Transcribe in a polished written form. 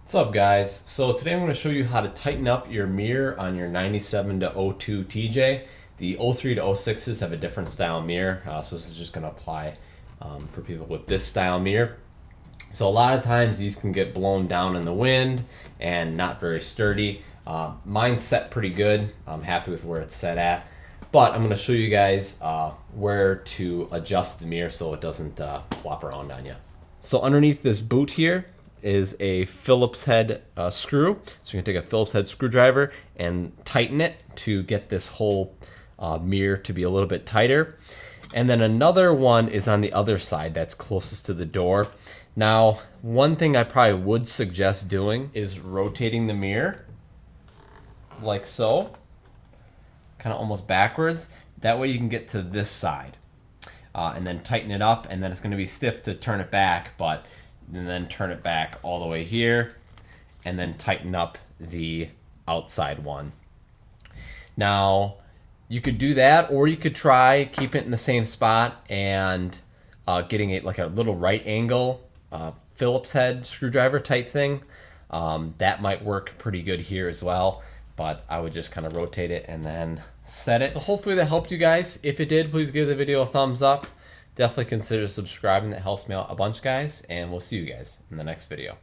What's up, guys? So today I'm going to show you how to tighten up your mirror on your 97 to 02 TJ. The 03 to 06s have a different style mirror, so this is just going to apply for people with this style mirror. So a lot of times these can get blown down in the wind and not very sturdy. Mine's set pretty good. I'm happy with where it's set at. But I'm going to show you guys where to adjust the mirror so it doesn't flop around on you. So underneath this boot here is a Phillips head screw. So you're gonna take a Phillips head screwdriver and tighten it to get this whole mirror to be a little bit tighter. And then another one is on the other side that's closest to the door. Now, one thing I probably would suggest doing is rotating the mirror like so, kind of almost backwards. That way you can get to this side and then tighten it up, and then it's gonna be stiff to turn it back, and then turn it back all the way here and then tighten up the outside one. Now you could do that, or you could try keep it in the same spot and getting it like a little right angle Phillips head screwdriver type thing. That might work pretty good here as well, but I would just kind of rotate it and then set it. So hopefully that helped you guys. If it did, please give the video a thumbs up. Definitely consider subscribing. That helps me out a bunch, guys, and we'll see you guys in the next video.